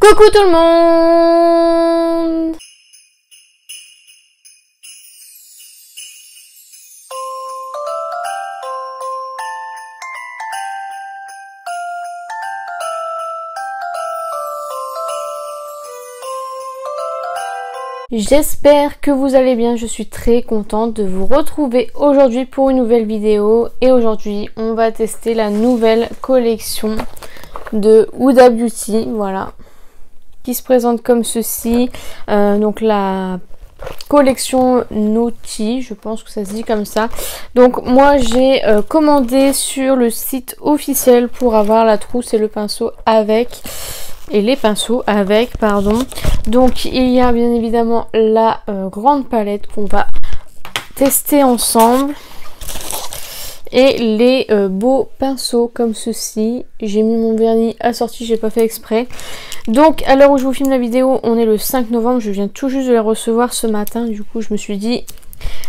Coucou tout le monde! J'espère que vous allez bien, je suis très contente de vous retrouver aujourd'hui pour une nouvelle vidéo. Et aujourd'hui on va tester la nouvelle collection de Huda Beauty, voilà, qui se présente comme ceci. Donc la collection Naughty, je pense que ça se dit comme ça. Donc moi j'ai commandé sur le site officiel pour avoir la trousse et le pinceau avec. Et les pinceaux avec, pardon. Donc il y a bien évidemment la grande palette qu'on va tester ensemble. Et les beaux pinceaux comme ceci. J'ai mis mon vernis assorti, j'ai pas fait exprès. Donc à l'heure où je vous filme la vidéo, on est le 5 novembre. Je viens tout juste de les recevoir ce matin. Du coup je me suis dit...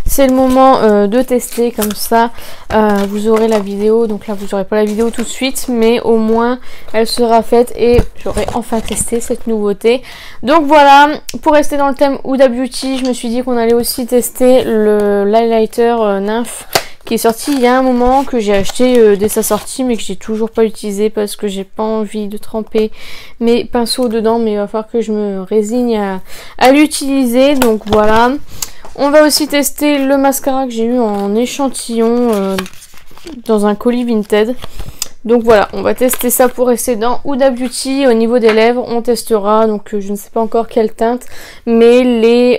c'est le moment de tester, comme ça vous aurez la vidéo. Donc là vous n'aurez pas la vidéo tout de suite, mais au moins elle sera faite et j'aurai enfin testé cette nouveauté. Donc voilà, pour rester dans le thème Huda Beauty, je me suis dit qu'on allait aussi tester l'highlighter Nymph qui est sorti il y a un moment, que j'ai acheté dès sa sortie mais que j'ai toujours pas utilisé parce que j'ai pas envie de tremper mes pinceaux dedans, mais il va falloir que je me résigne à l'utiliser. Donc voilà. On va aussi tester le mascara que j'ai eu en échantillon dans un colis Vinted. Donc voilà, on va tester ça pour rester dans Huda Beauty. Au niveau des lèvres, on testera, donc je ne sais pas encore quelle teinte, mais les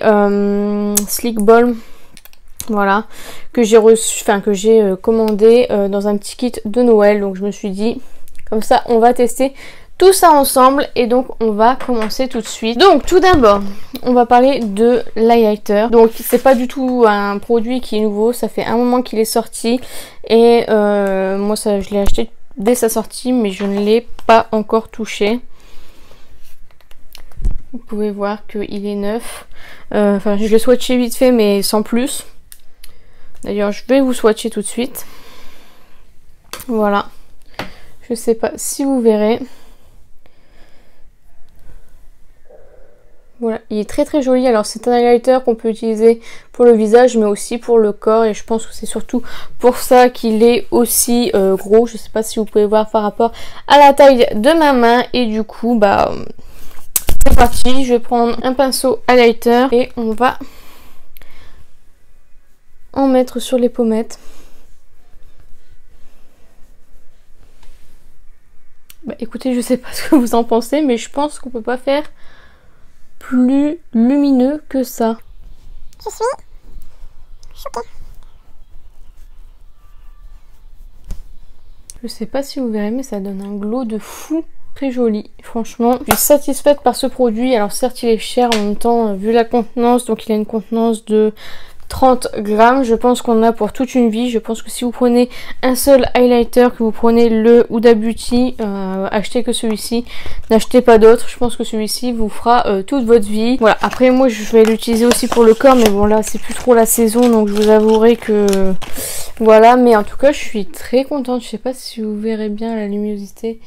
Sleek Balm, voilà, que j'ai reçu, enfin que j'ai commandé dans un petit kit de Noël. Donc je me suis dit, comme ça on va tester tout ça ensemble et donc on va commencer tout de suite. Donc tout d'abord on va parler de l'highlighter. Donc c'est pas du tout un produit qui est nouveau, ça fait un moment qu'il est sorti et moi ça, je l'ai acheté dès sa sortie mais je ne l'ai pas encore touché. Vous pouvez voir qu'il est neuf. Enfin je l'ai swatché vite fait mais sans plus. D'ailleurs je vais vous swatcher tout de suite. Voilà. Je sais pas si vous verrez. Voilà, il est très très joli. Alors c'est un highlighter qu'on peut utiliser pour le visage mais aussi pour le corps, et je pense que c'est surtout pour ça qu'il est aussi gros. Je sais pas si vous pouvez voir par rapport à la taille de ma main, et du coup bah c'est parti. Je vais prendre un pinceau highlighter et on va en mettre sur les pommettes. Bah écoutez, je sais pas ce que vous en pensez, mais je pense qu'on peut pas faire plus lumineux que ça. Je suis choquée. Je sais pas si vous verrez, mais ça donne un glow de fou, très joli. Franchement, je suis satisfaite par ce produit. Alors certes il est cher, en même temps vu la contenance, donc il a une contenance de 30 grammes, je pense qu'on a pour toute une vie. Je pense que si vous prenez un seul highlighter, que vous prenez le Huda Beauty, achetez que celui-ci, n'achetez pas d'autres. Je pense que celui-ci vous fera toute votre vie. Voilà, après moi je vais l'utiliser aussi pour le corps, mais bon là c'est plus trop la saison, donc je vous avouerai que voilà. Mais en tout cas je suis très contente. Je sais pas si vous verrez bien, la luminosité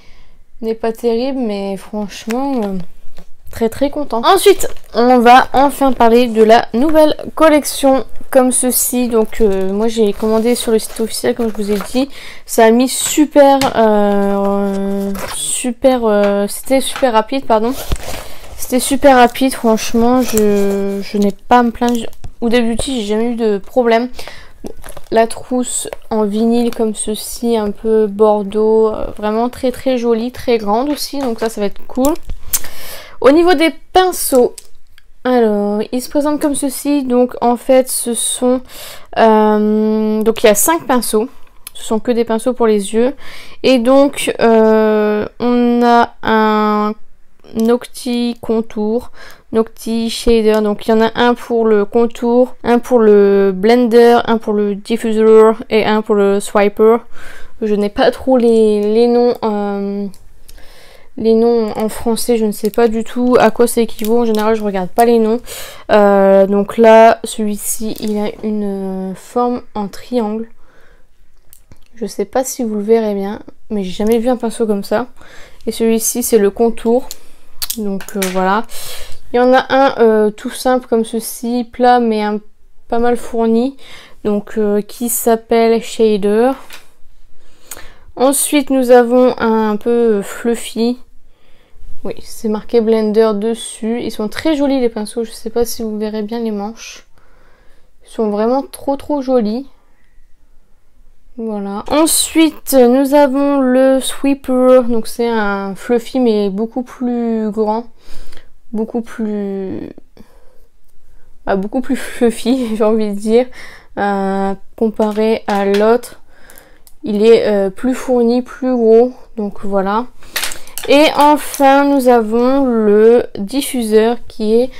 n'est pas terrible, mais franchement... très très content. Ensuite on va enfin parler de la nouvelle collection comme ceci. Donc moi j'ai commandé sur le site officiel comme je vous ai dit. Ça a mis super c'était super rapide, pardon. C'était super rapide, franchement je n'ai pas à me plaindre. Huda Beauty, j'ai jamais eu de problème. La trousse en vinyle comme ceci, un peu bordeaux, vraiment très très jolie, très grande aussi, donc ça va être cool. Au niveau des pinceaux, alors ils se présentent comme ceci. Donc en fait ce sont donc il y a 5 pinceaux, ce sont que des pinceaux pour les yeux. Et donc on a un Naughty contour, Naughty shader. Donc il y en a un pour le contour, un pour le blender, un pour le diffuser et un pour le swiper. Je n'ai pas trop les noms les noms en français, je ne sais pas du tout à quoi ça équivaut. En général, je regarde pas les noms. Donc là, celui-ci, il a une forme en triangle. Je sais pas si vous le verrez bien, mais j'ai jamais vu un pinceau comme ça. Et celui-ci, c'est le contour. Donc voilà. Il y en a un tout simple comme ceci, plat mais pas mal fourni. Donc qui s'appelle Shader. Ensuite nous avons un peu fluffy. Oui, c'est marqué Blender dessus. Ils sont très jolis les pinceaux. Je sais pas si vous verrez bien les manches. Ils sont vraiment trop jolis. Voilà. Ensuite, nous avons le Sweeper. Donc c'est un fluffy mais beaucoup plus grand. Beaucoup plus fluffy, j'ai envie de dire. Comparé à l'autre. Il est plus fourni, plus gros. Donc voilà. Et enfin, nous avons le diffuseur qui est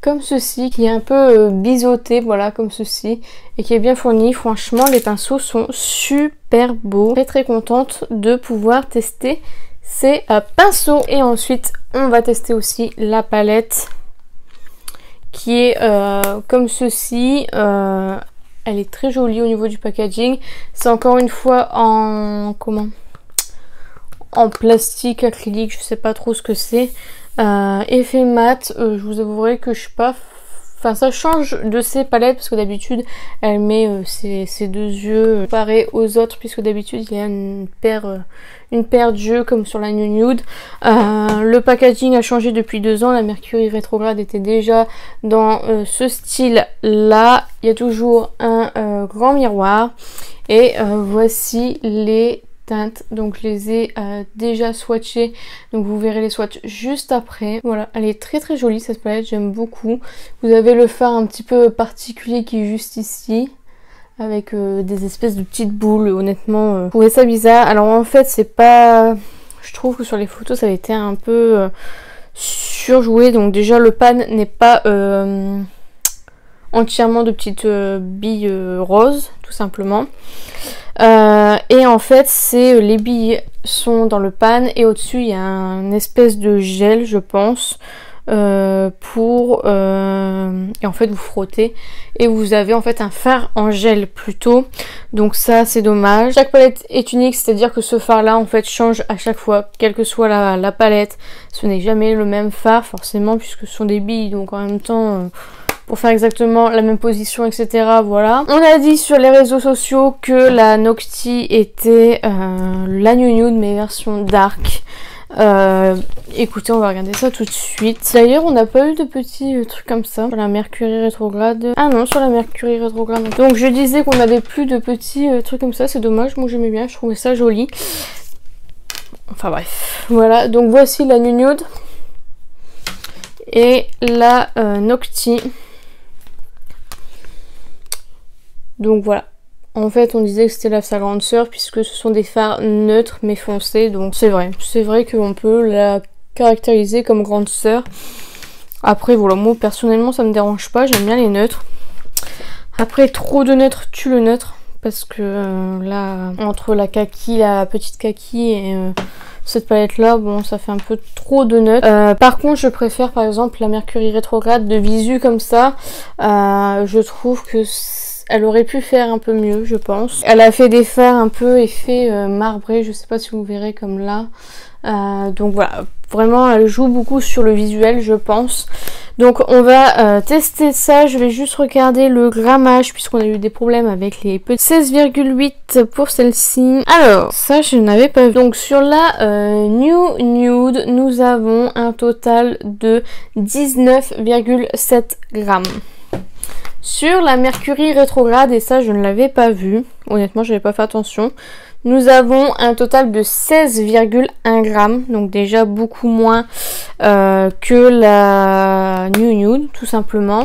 comme ceci, qui est un peu biseauté, voilà, comme ceci, et qui est bien fourni. Franchement, les pinceaux sont super beaux. Très contente de pouvoir tester ces pinceaux. Et ensuite, on va tester aussi la palette qui est comme ceci. Elle est très jolie au niveau du packaging. C'est encore une fois en plastique acrylique, je sais pas trop ce que c'est. Effet mat, je vous avouerai que je suis pas... Enfin ça change de ces palettes parce que d'habitude elle met ses deux yeux comparés aux autres, puisque d'habitude il y a une paire d'yeux comme sur la New Nude. Le packaging a changé depuis 2 ans, la Mercury rétrograde était déjà dans ce style là. Il y a toujours un grand miroir et voici les teintes, donc je les ai déjà swatchées, donc vous verrez les swatchs juste après. Voilà, elle est très jolie cette palette, j'aime beaucoup. Vous avez le fard un petit peu particulier qui est juste ici avec des espèces de petites boules. Honnêtement, je trouvais ça bizarre. Alors en fait c'est pas, je trouve que sur les photos ça avait été un peu surjoué. Donc déjà le pan n'est pas entièrement de petites billes roses, tout simplement. Et en fait c'est les billes sont dans le pan et au-dessus il y a un espèce de gel, je pense, et en fait vous frottez et vous avez en fait un fard en gel plutôt. Donc ça c'est dommage. Chaque palette est unique, c'est à dire que ce fard là en fait change à chaque fois, quelle que soit la palette. Ce n'est jamais le même fard forcément puisque ce sont des billes, donc en même temps pour faire exactement la même position, etc. Voilà. On a dit sur les réseaux sociaux que la Nocti était la New Nude mais version dark. Écoutez, on va regarder ça tout de suite. D'ailleurs, on n'a pas eu de petits trucs comme ça sur la Mercury rétrograde. Ah non, sur la Mercury rétrograde. Donc je disais qu'on n'avait plus de petits trucs comme ça. C'est dommage, moi j'aimais bien, je trouvais ça joli. Enfin bref. Voilà, donc voici la New Nude et la Nocti. Donc voilà, en fait on disait que c'était sa grande sœur puisque ce sont des fards neutres mais foncés, donc c'est vrai qu'on peut la caractériser comme grande sœur. Après voilà, moi personnellement ça me dérange pas, j'aime bien les neutres. Après trop de neutres tue le neutre, parce que là entre la kaki, la petite kaki et cette palette là, bon ça fait un peu trop de neutres. Par contre je préfère par exemple la Mercury rétrograde de visu comme ça. Je trouve que elle aurait pu faire un peu mieux, je pense. Elle a fait des fards un peu effet marbré, je sais pas si vous verrez comme là. Donc voilà, vraiment elle joue beaucoup sur le visuel, je pense. Donc on va tester ça. Je vais juste regarder le grammage puisqu'on a eu des problèmes avec les petits. 16,8 pour celle-ci. Alors ça je n'avais pas vu. Donc sur la New Nude nous avons un total de 19,7 grammes. Sur la Mercury rétrograde, et ça je ne l'avais pas vu, honnêtement je n'avais pas fait attention, nous avons un total de 16,1 grammes, donc déjà beaucoup moins que la New Nude tout simplement.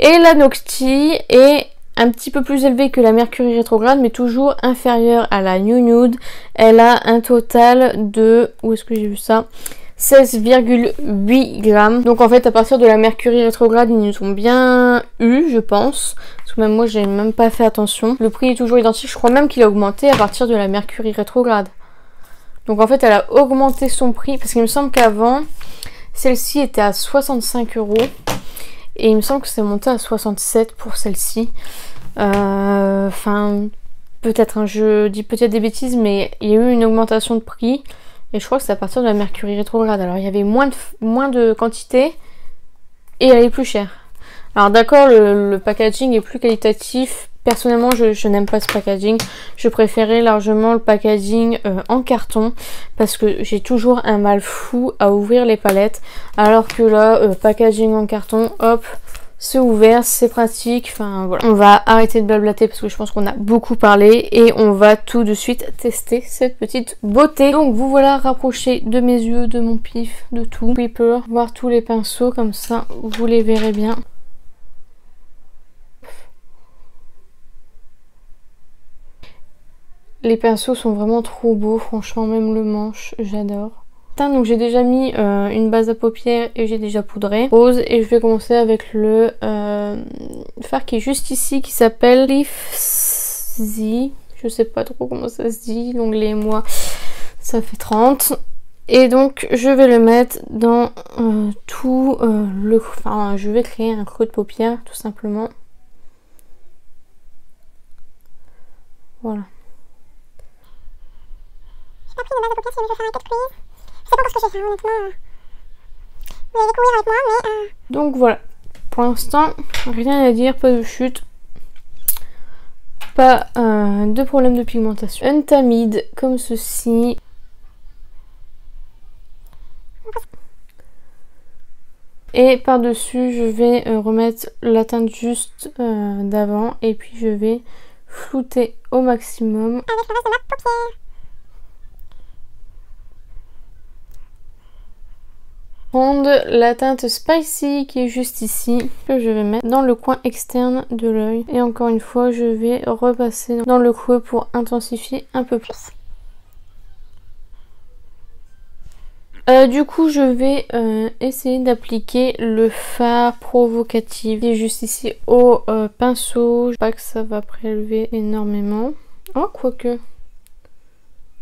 Et la Nocti est un petit peu plus élevée que la Mercury rétrograde mais toujours inférieure à la New Nude. Elle a un total de, où est-ce que j'ai vu ça, 16,8 grammes. Donc en fait à partir de la Mercury rétrograde ils nous ont bien eu, je pense, parce que même moi j'ai même pas fait attention. Le prix est toujours identique, je crois même qu'il a augmenté à partir de la Mercury rétrograde. Donc en fait elle a augmenté son prix, parce qu'il me semble qu'avant celle-ci était à 65 € et il me semble que c'est monté à 67 pour celle-ci. Enfin peut-être, hein, je dis peut-être des bêtises, mais il y a eu une augmentation de prix. Et je crois que c'est à partir de la Mercury rétrograde. Alors il y avait moins de quantité et elle est plus chère. Alors d'accord, le packaging est plus qualitatif. Personnellement, je n'aime pas ce packaging. Je préférais largement le packaging en carton parce que j'ai toujours un mal fou à ouvrir les palettes. Alors que là, packaging en carton, hop, c'est ouvert, c'est pratique. Enfin voilà, on va arrêter de blablater parce que je pense qu'on a beaucoup parlé et on va tout de suite tester cette petite beauté. Donc vous voilà rapprochés de mes yeux, de mon pif, de tout. Paper, voir tous les pinceaux comme ça, vous les verrez bien. Les pinceaux sont vraiment trop beaux, franchement, même le manche, j'adore. Donc j'ai déjà mis une base à paupières et j'ai déjà poudré rose. Et je vais commencer avec le fard qui est juste ici, qui s'appelle Leafzy. Je sais pas trop comment ça se dit, l'onglet et moi, ça fait 30. Et donc je vais le mettre dans tout le... Enfin, je vais créer un creux de paupière, tout simplement. Voilà. J'ai pas pris de base à paupières si je vais faire un cut crease. Je sais pas parce que j'ai fait, honnêtement. Vous allez découvrir avec moi, mais... Donc voilà. Pour l'instant, rien à dire, pas de chute. Pas de problème de pigmentation. Un tamide comme ceci. Et par-dessus, je vais remettre la teinte juste d'avant. Et puis je vais flouter au maximum. Avec le reste de ma paupière. Prendre la teinte Spicy qui est juste ici, que je vais mettre dans le coin externe de l'œil. Et encore une fois, je vais repasser dans le creux pour intensifier un peu plus. Du coup, je vais essayer d'appliquer le fard provocatif qui est juste ici au pinceau. Je sais pas que ça va prélever énormément. Oh, quoique.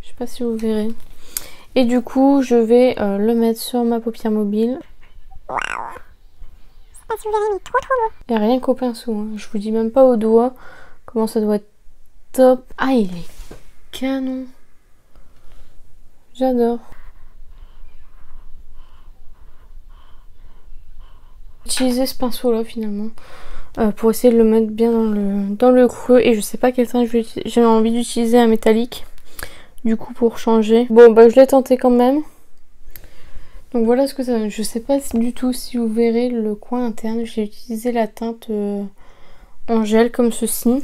Je sais pas si vous verrez. Et du coup, je vais le mettre sur ma paupière mobile. Waouh! Je sais pas si vous verrez, mais trop beau. Et rien qu'au pinceau, hein. Je vous dis même pas au doigt comment ça doit être top. Ah, il est canon. J'adore. J'ai utilisé ce pinceau là finalement pour essayer de le mettre bien dans le creux. Et je sais pas quel teint j'ai envie d'utiliser un métallique. Du coup pour changer. Bon bah je l'ai tenté quand même. Donc voilà ce que ça donne. Je sais pas du tout si vous verrez le coin interne. J'ai utilisé la teinte en gel comme ceci.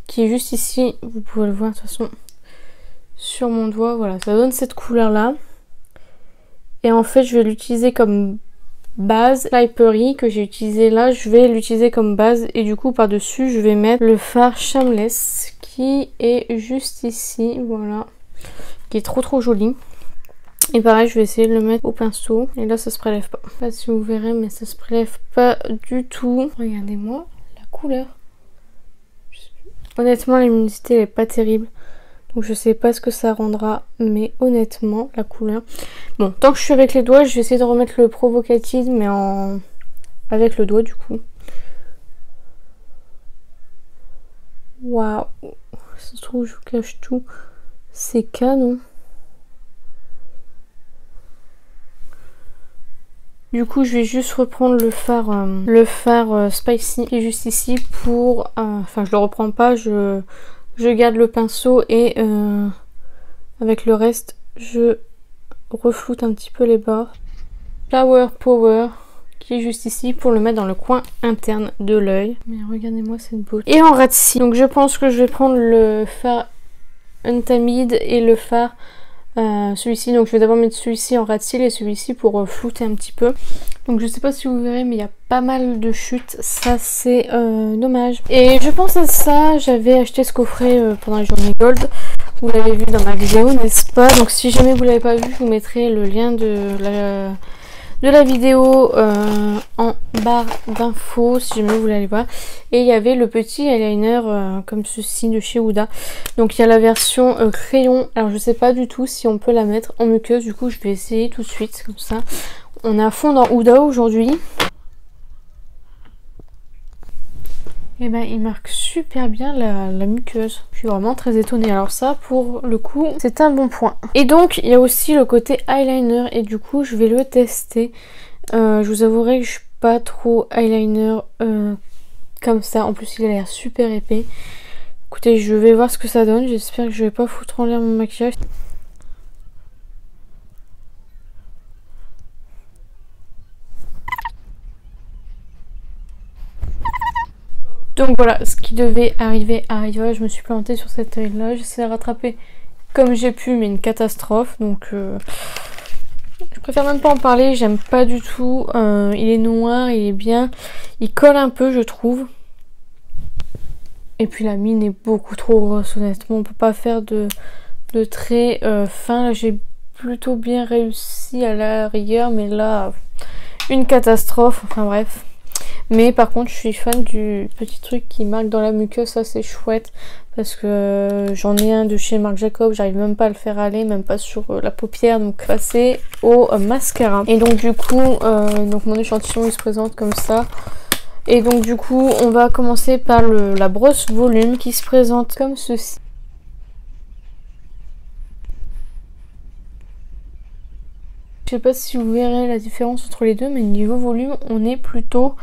Qui est juste ici. Vous pouvez le voir de toute façon sur mon doigt. Voilà, ça donne cette couleur là. Et en fait je vais l'utiliser comme base. Lipery que j'ai utilisé là, je vais l'utiliser comme base. Et du coup par dessus je vais mettre le fard Shameless qui est juste ici, voilà, qui est trop joli. Et pareil, je vais essayer de le mettre au pinceau. Et là, ça se prélève pas. Je sais pas si vous verrez, mais ça se prélève pas du tout. Regardez-moi la couleur. Honnêtement, la luminosité elle est pas terrible. Donc je sais pas ce que ça rendra, mais honnêtement, la couleur. Bon, tant que je suis avec les doigts, je vais essayer de remettre le provocative, mais avec le doigt du coup. Waouh, ça se trouve, je vous cache tout. C'est canon. Du coup, je vais juste reprendre le fard Spicy qui est juste ici pour... Enfin, je le reprends pas, je garde le pinceau et avec le reste, je refloute un petit peu les bords. Flower Power qui est juste ici pour le mettre dans le coin interne de l'œil. Mais regardez-moi cette beauté. Et en rat de cils. Donc je pense que je vais prendre le fard Untamid et le fard celui-ci. Donc je vais d'abord mettre celui-ci en rat de cils et celui-ci pour flouter un petit peu. Donc je sais pas si vous verrez, mais il y a pas mal de chutes. Ça c'est dommage. Et je pense à ça, j'avais acheté ce coffret pendant les journées Gold. Vous l'avez vu dans ma vidéo, n'est-ce pas? Donc si jamais vous l'avez pas vu, je vous mettrai le lien de la vidéo en barre d'infos si jamais vous voulez aller voir. Et il y avait le petit eyeliner comme ceci de chez Huda. Donc il y a la version crayon. Alors je sais pas du tout si on peut la mettre en muqueuse. Du coup je vais essayer tout de suite comme ça. On est à fond dans Huda aujourd'hui. Et ben il marque super bien la muqueuse. Je suis vraiment très étonnée. Alors ça pour le coup c'est un bon point. Et donc il y a aussi le côté eyeliner et du coup je vais le tester. Je vous avouerai que je suis pas trop eyeliner comme ça. En plus il a l'air super épais. Écoutez, je vais voir ce que ça donne. J'espère que je vais pas foutre en l'air mon maquillage. Donc voilà, ce qui devait arriver arriva. Je me suis plantée sur cet œil là. J'essaie de rattraper comme j'ai pu, mais une catastrophe. Donc je préfère même pas en parler. J'aime pas du tout. Il est noir, il est bien. Il colle un peu je trouve. Et puis la mine est beaucoup trop grosse honnêtement. On peut pas faire de traits fins. Là j'ai plutôt bien réussi à la rigueur. Mais là, une catastrophe. Enfin bref. Mais par contre je suis fan du petit truc qui marque dans la muqueuse, ça c'est chouette parce que j'en ai un de chez Marc Jacob, j'arrive même pas à le faire aller, même pas sur la paupière, donc passer au mascara. Et donc du coup, donc mon échantillon il se présente comme ça. Et donc du coup on va commencer par la brosse volume qui se présente comme ceci. Je sais pas si vous verrez la différence entre les deux, mais niveau volume on est plutôt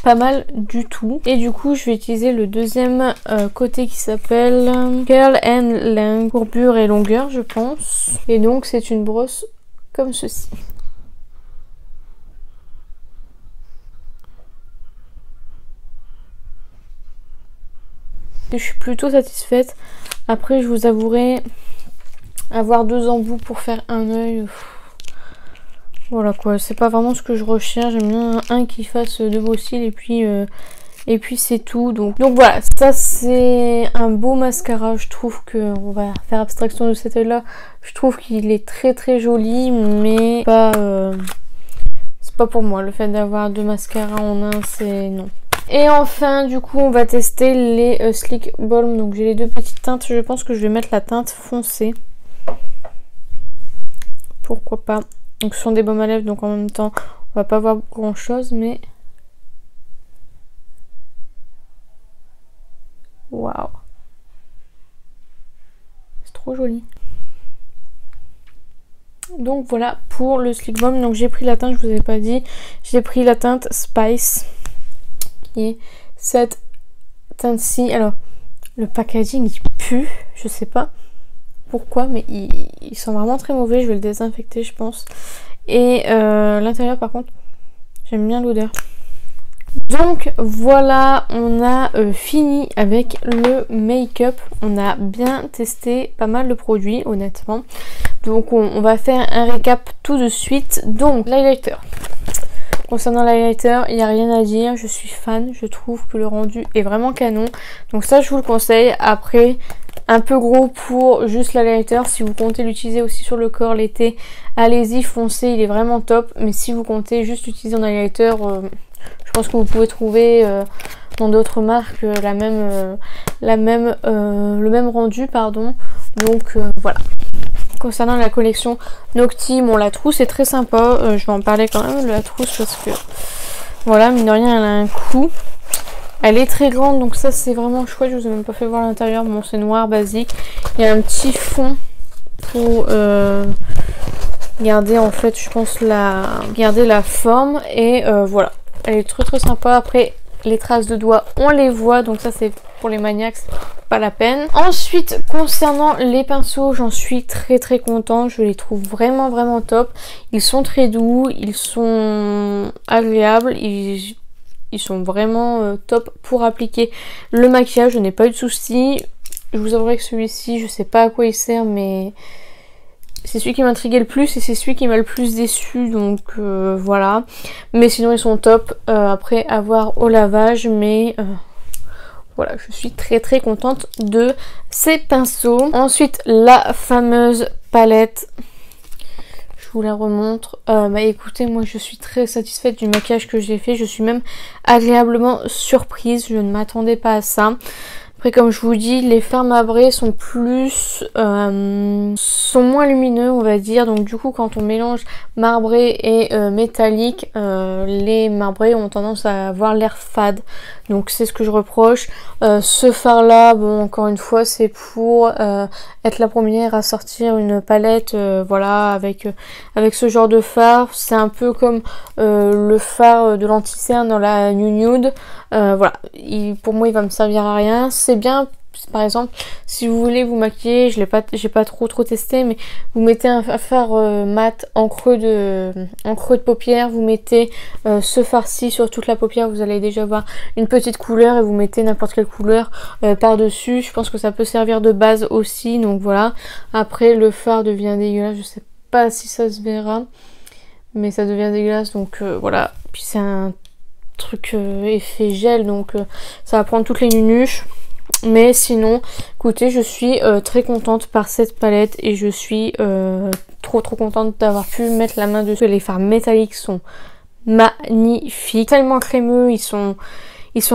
pas mal du tout. Et du coup je vais utiliser le deuxième côté qui s'appelle Curl and Length, courbure et longueur je pense. Et donc c'est une brosse comme ceci. Je suis plutôt satisfaite. Après je vous avouerai avoir deux embouts pour faire un œil. Voilà quoi, c'est pas vraiment ce que je recherche. J'aime bien un qui fasse deux beaux cils et puis c'est tout. Donc voilà, ça c'est un beau mascara. Je trouve que on va faire abstraction de cet œil là. Je trouve qu'il est très très joli, mais pas c'est pas pour moi. Le fait d'avoir deux mascaras en un, c'est non. Et enfin du coup on va tester les Sleek Balm. Donc j'ai les deux petites teintes. Je pense que je vais mettre la teinte foncée. Pourquoi pas. Donc ce sont des baumes à lèvres, donc en même temps on va pas voir grand chose, mais waouh, c'est trop joli. Donc voilà pour le Sleek Balm. Donc j'ai pris la teinte, je vous avais pas dit, j'ai pris la teinte Spice qui est cette teinte-ci. Alors le packaging il pue, je sais pas pourquoi, mais il sent vraiment très mauvais. Je vais le désinfecter je pense. Et l'intérieur par contre j'aime bien l'odeur. Donc voilà, on a fini avec le make-up. On a bien testé pas mal de produits honnêtement. Donc on va faire un récap tout de suite. Donc l'highlighter. Concernant l'highlighter, il n'y a rien à dire, je suis fan, je trouve que le rendu est vraiment canon. Donc ça je vous le conseille. Après, un peu gros pour juste l'highlighter. Si vous comptez l'utiliser aussi sur le corps l'été, allez-y, foncez, il est vraiment top. Mais si vous comptez juste l'utiliser en highlighter, je pense que vous pouvez trouver dans d'autres marques le même rendu, pardon. Donc voilà. Concernant la collection Nocti, bon la trousse est très sympa, je vais en parler quand même de la trousse parce que voilà, mine de rien elle a un coût. Elle est très grande donc ça c'est vraiment chouette, je vous ai même pas fait voir l'intérieur, bon c'est noir basique. Il y a un petit fond pour garder en fait je pense garder la forme et voilà. Elle est très très sympa. Après les traces de doigts on les voit donc ça c'est pour les maniaques, pas la peine. Ensuite concernant les pinceaux, j'en suis très très contente, je les trouve vraiment vraiment top. Ils sont très doux, ils sont agréables, ils sont vraiment top pour appliquer le maquillage. Je n'ai pas eu de soucis. Je vous avouerai que celui-ci je sais pas à quoi il sert, mais c'est celui qui m'intriguait le plus et c'est celui qui m'a le plus déçu, donc voilà. Mais sinon ils sont top après avoir au lavage, mais voilà, je suis très très contente de ces pinceaux. Ensuite la fameuse palette, je vous la remontre. Bah écoutez, moi je suis très satisfaite du maquillage que j'ai fait, je suis même agréablement surprise, je ne m'attendais pas à ça. Après comme je vous dis, les fards marbrés sont sont moins lumineux on va dire, donc du coup quand on mélange marbré et métallique, les marbrés ont tendance à avoir l'air fade, donc c'est ce que je reproche. Ce fard là, bon encore une fois c'est pour être la première à sortir une palette voilà avec ce genre de fard. C'est un peu comme le fard de l'anti-cerne dans la Nude. Voilà, pour moi il va me servir à rien. C'est bien par exemple si vous voulez vous maquiller, j'ai pas trop testé, mais vous mettez un fard mat en creux de paupière, vous mettez ce fard-ci sur toute la paupière, vous allez déjà avoir une petite couleur et vous mettez n'importe quelle couleur par dessus. Je pense que ça peut servir de base aussi, donc voilà. Après le fard devient dégueulasse, je sais pas si ça se verra, mais ça devient dégueulasse, donc voilà. Puis c'est un truc effet gel, donc ça va prendre toutes les nunuches. Mais sinon, écoutez, je suis très contente par cette palette et je suis trop contente d'avoir pu mettre la main dessus. Les fards métalliques sont magnifiques, tellement crémeux, ils sont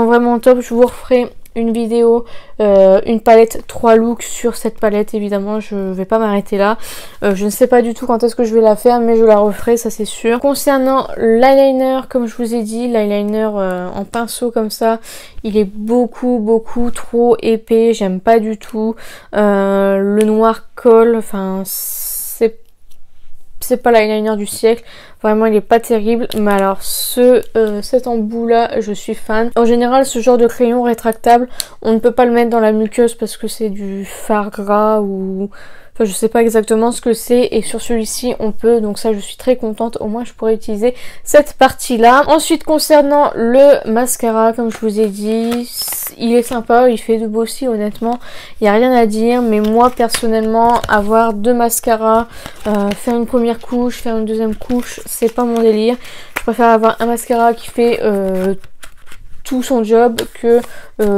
vraiment top. Je vous referai une vidéo, une palette 3 looks sur cette palette, évidemment je vais pas m'arrêter là. Je ne sais pas du tout quand est-ce que je vais la faire, mais je la referai, ça c'est sûr. Concernant l'eyeliner, comme je vous ai dit, l'eyeliner en pinceau comme ça, il est beaucoup trop épais, j'aime pas du tout. Le noir colle, enfin c'est pas l'eyeliner du siècle, vraiment il est pas terrible, mais alors cet embout là je suis fan. En général ce genre de crayon rétractable on ne peut pas le mettre dans la muqueuse parce que c'est du fard gras ou... Enfin je sais pas exactement ce que c'est, et sur celui-ci on peut, donc ça je suis très contente, au moins je pourrais utiliser cette partie là. Ensuite concernant le mascara, comme je vous ai dit, il est sympa, il fait de beau cils honnêtement, il n'y a rien à dire, mais moi personnellement avoir deux mascaras, faire une première couche, faire une deuxième couche, c'est pas mon délire. Je préfère avoir un mascara qui fait tout son job que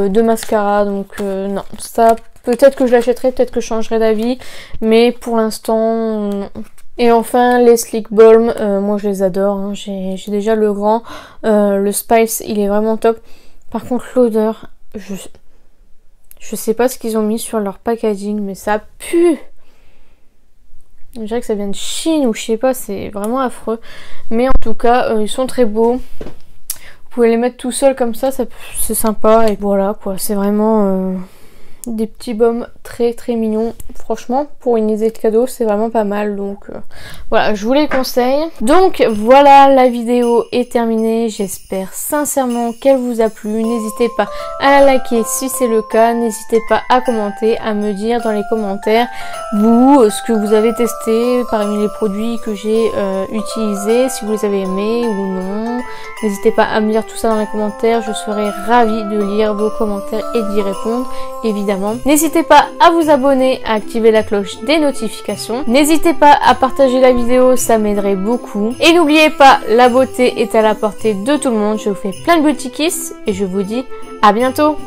deux mascaras, donc non, ça peut-être que je l'achèterai, peut-être que je changerai d'avis, mais pour l'instant non. Et enfin les Sleek Balm, moi je les adore, hein. J'ai déjà le grand, le Spice il est vraiment top. Par contre l'odeur, je sais pas ce qu'ils ont mis sur leur packaging, mais ça pue. Je dirais que ça vient de Chine ou je sais pas, c'est vraiment affreux. Mais en tout cas ils sont très beaux. Vous pouvez les mettre tout seul comme ça c'est sympa, et voilà quoi, c'est vraiment des petits baumes très mignons. Franchement pour une idée de cadeau c'est vraiment pas mal, donc voilà, je vous les conseille. Donc voilà, la vidéo est terminée, j'espère sincèrement qu'elle vous a plu. N'hésitez pas à la liker si c'est le cas, n'hésitez pas à commenter, à me dire dans les commentaires vous ce que vous avez testé parmi les produits que j'ai utilisés, si vous les avez aimés ou non. N'hésitez pas à me dire tout ça dans les commentaires, je serai ravie de lire vos commentaires et d'y répondre évidemment. N'hésitez pas à vous abonner, à activer la cloche des notifications. N'hésitez pas à partager la vidéo, ça m'aiderait beaucoup. Et n'oubliez pas, la beauté est à la portée de tout le monde. Je vous fais plein de petits kiss et je vous dis à bientôt.